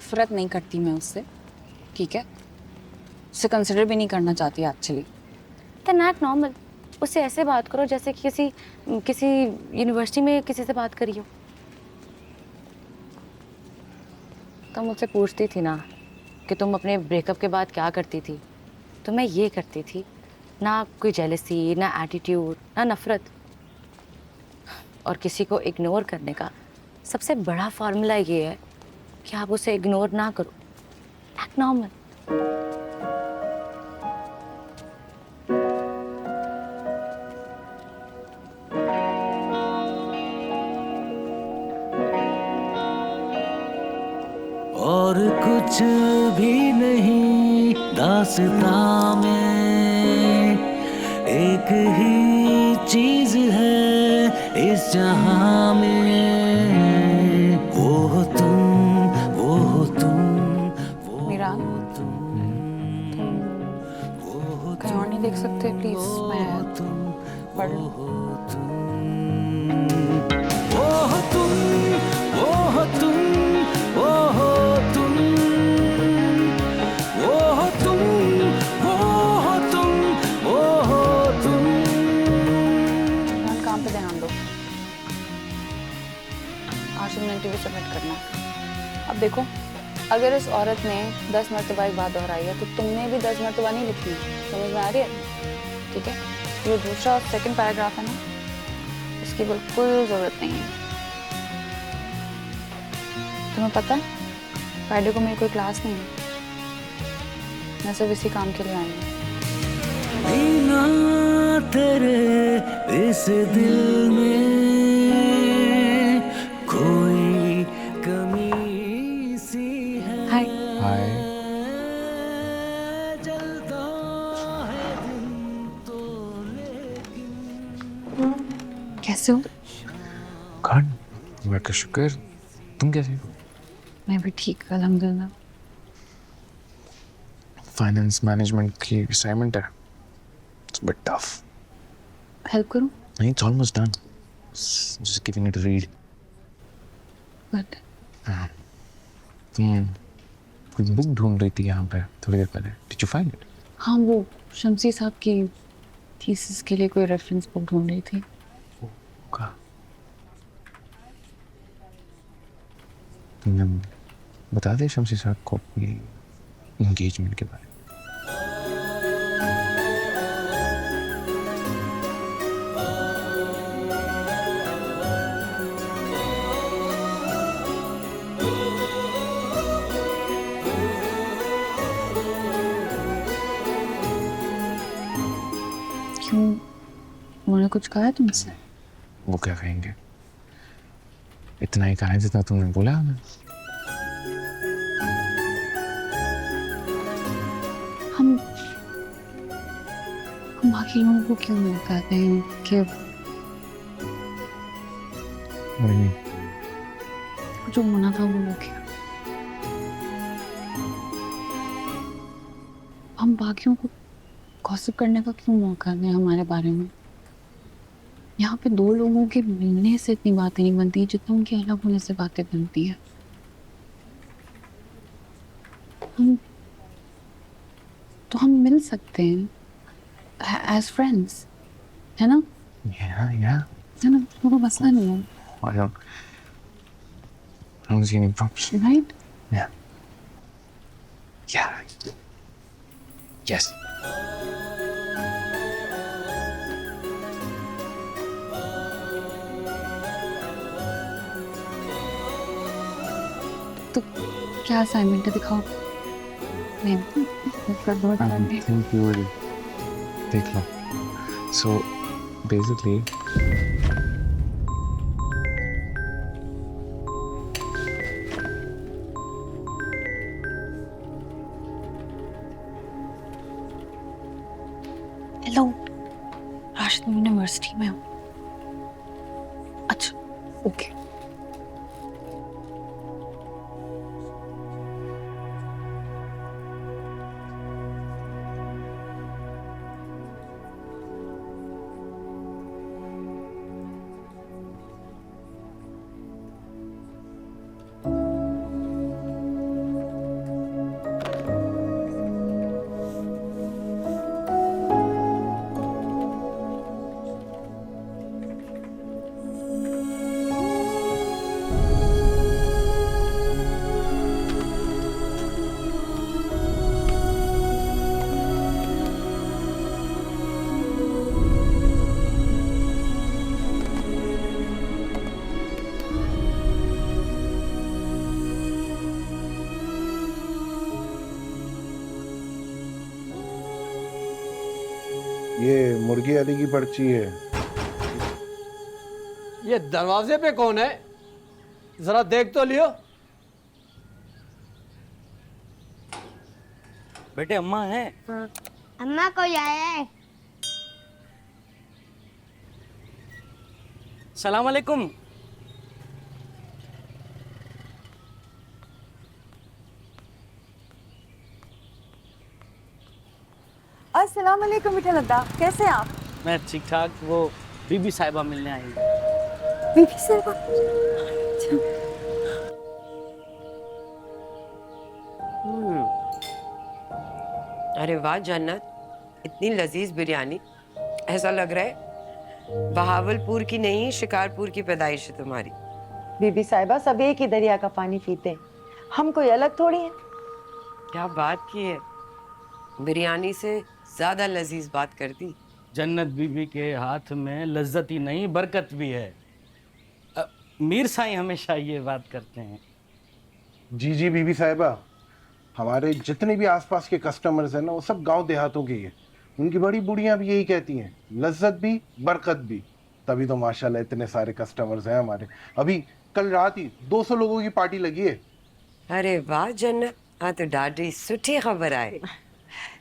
नफरत नहीं करती मैं उससे, ठीक है? उसे कंसिडर भी नहीं करना चाहती एक्चुअली। देन एक्ट नॉर्मल, उससे ऐसे बात करो जैसे कि किसी किसी यूनिवर्सिटी में किसी से बात करी हो। तुम मुझसे पूछती थी ना कि तुम अपने ब्रेकअप के बाद क्या करती थी, तो मैं ये करती थी। ना कोई जेलसी, ना एटीट्यूड, ना नफरत। और किसी को इग्नोर करने का सबसे बड़ा फॉर्मूला ये है कि आप उसे इग्नोर ना करो। Act normal. और कुछ भी नहीं दास्तां में, एक ही चीज है इस जहां में, वो हो तुम, वो हो तुम, वो मीरान, हो तुम, वो हो कहीं और नहीं देख सकते प्लीज? मैं पढ़ लूं। वो हो तुम, वो हो तुम, वो हो तुम, वो हो तुम, वो हो तुम, वो हो तुम, वो हो तुम। मीरान, काम पे ध्यान दो। आज तुमने इंटरव्यू सबमिट करना है। अब देखो, अगर इस औरत ने 10 मरतबा एक बात दोहराई है तो तुमने भी 10 मरतबा नहीं लिखनी है। समझ में आ रही है? ठीक है? ये दूसरा और सेकंड पैराग्राफ है ना, इसकी बिल्कुल जरूरत नहीं है। तुम्हें पता है, फ्राइडे को मेरी कोई क्लास नहीं है। मैं सिर्फ इसी काम के लिए आई हूँ। बिना तेरे इस दिल में कोई कमी सी है। हाय। हाय। जलता है दिन तो लेकिन कैसे हो? खान, मैं का शुक्र। तुम कैसे हो? मैं भी ठीक, अल्हम्दुलिल्लाह। फाइनेंस मैनेजमेंट की असाइनमेंट है। It's bit tough. हेल्प करूँ? नहीं, it's almost done. Just giving it a read. But तुम कोई बुक ढूंढ रही थी यहाँ पे थोड़ी देर पहले। Did you find it? हाँ, वो शमसी साहब की थीसिस के लिए कोई रेफरेंस बुक ढूंढ रही थी। का तुमने बता दे शमसी साहब को अपनी एंगेजमेंट के बारे में। क्यों, उन्होंने कुछ कहा है तुमसे? वो क्या कहेंगे? इतना ही कहा है जितना तुमने बोला हमें। हम हम बाकी लोगों को क्यों नहीं कहते हैं कि What do you mean? जो होना था वो हो गया? हम बाकियों को गॉसिप करने का क्यों मौका दें हमारे बारे में? यहाँ पे दो लोगों के मिलने से इतनी बातें नहीं बनती जितना उनके अलग होने से बातें बनती है। हम तो हम मिल सकते हैं एज फ्रेंड्स, है ना? Yeah. है ना? तो कोई मसला नहीं है, I don't see any problem. Right? Yeah. Yeah. Yes. तो क्या असाइनमेंट है, दिखाओ। मैं कर दो I think you will take long. So basically, hello, Rashid university में हूँ। अच्छा, ओके। ये मुर्गी अली की पर्ची है। ये दरवाजे पे कौन है? जरा देख तो लियो। बेटे अम्मा है। अम्मा को आया है। सलाम अलैकुम। अस्सलाम वालेकुम विठल अद्दा, कैसे हैं आप? मैं ठीक ठाक। वो बीबी साहिबा मिलने आई है। बीबी साहिबा। अरे वाह जन्नत, इतनी लजीज बिरयानी। ऐसा लग रहा है बहावलपुर की नहीं शिकारपुर की पैदाइश है तुम्हारी। बीबी साहिबा सब एक ही दरिया का पानी पीते हैं, हम कोई अलग थोड़ी हैं। क्या बात की है, बिरयानी से ज्यादा लजीज बात कर दी। जन्नत बीबी के हाथ में लज्जत ही नहीं बरकत भी है। मीर साईं हमेशा ये बात करते हैं। जी जी बीबी साहिबा, हमारे जितने भी आसपास के कस्टमर्स हैं ना, वो सब गांव देहातों के ही हैं। उनकी बड़ी बुढ़ियां भी यही कहती हैं, लज्जत भी बरकत भी। तभी तो माशाल्लाह इतने सारे कस्टमर्स हैं हमारे। अभी कल रात ही 200 लोगों की पार्टी लगी है। अरे वाह जन्नत, हाँ तो डाडी सुठी खबर आए।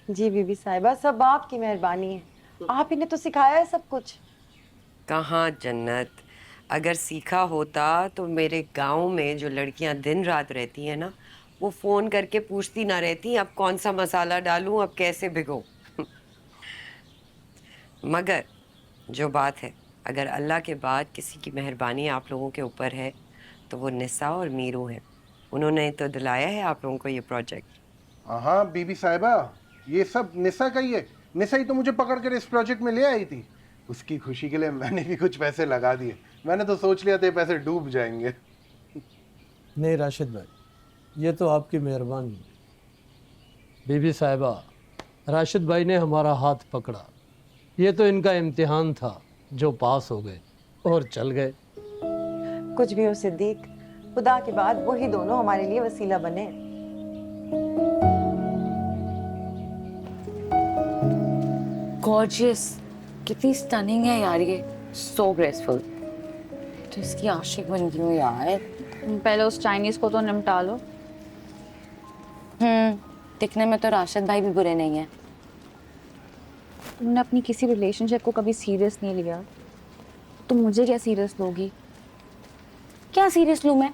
जी बीबी साहिबा, सब आपकी मेहरबानी है, आप ही ने तो सिखाया है सब कुछ। कहाँ जन्नत, अगर सीखा होता तो मेरे गांव में जो लड़कियां दिन रात रहती हैं ना, वो फोन करके पूछती ना रहती अब कौन सा मसाला डालूं, अब कैसे भिगो। मगर जो बात है, अगर अल्लाह के बाद किसी की मेहरबानी आप लोगों के ऊपर है तो वो निसा और मीरू हैं। उन्होंने तो दिलाया है आप लोगों को ये प्रोजेक्ट। हाँ बीबी साहिबा, ये सब निसा का ही है। निसा ही तो मुझे पकड़ कर इस प्रोजेक्ट में ले आई थी। उसकी खुशी के लिए मैंने भी कुछ पैसे लगा दिए। मैंने तो सोच लिया था ये पैसे डूब जाएंगे। नहीं राशिद भाई, ये तो आपकी मेहरबानी। बीबी साहिबा, राशिद भाई ने हमारा हाथ पकड़ा। ये तो इनका इम्तिहान था, जो पास हो गए और चल गए। कुछ भी हो सिद्दीक, खुदा के बाद वही दोनों हमारे लिए वसीला बने। गॉर्जियस, कितनी स्टनिंग है यार ये, सो ग्रेसफुल। तो इसकी आशिक बन गई हूँ यार। पहले उस चाइनीज को तो निपटा लो। दिखने में तो राशिद भाई भी बुरे नहीं है। तुमने अपनी किसी रिलेशनशिप को कभी सीरियस नहीं लिया, तुम मुझे क्या सीरियस लोगी? क्या सीरियस लूं मैं?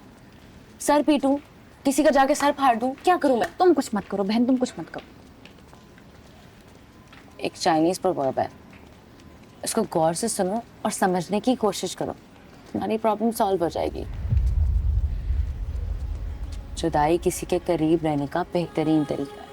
सर पीटूं, किसी का जाके सर फाड़ दूं, क्या करूं मैं? तुम कुछ मत करो बहन, तुम कुछ मत करो। एक चाइनीज प्रोवर्ब है, इसको गौर से सुनो और समझने की कोशिश करो, तुम्हारी प्रॉब्लम सॉल्व हो जाएगी। जुदाई किसी के करीब रहने का बेहतरीन तरीका।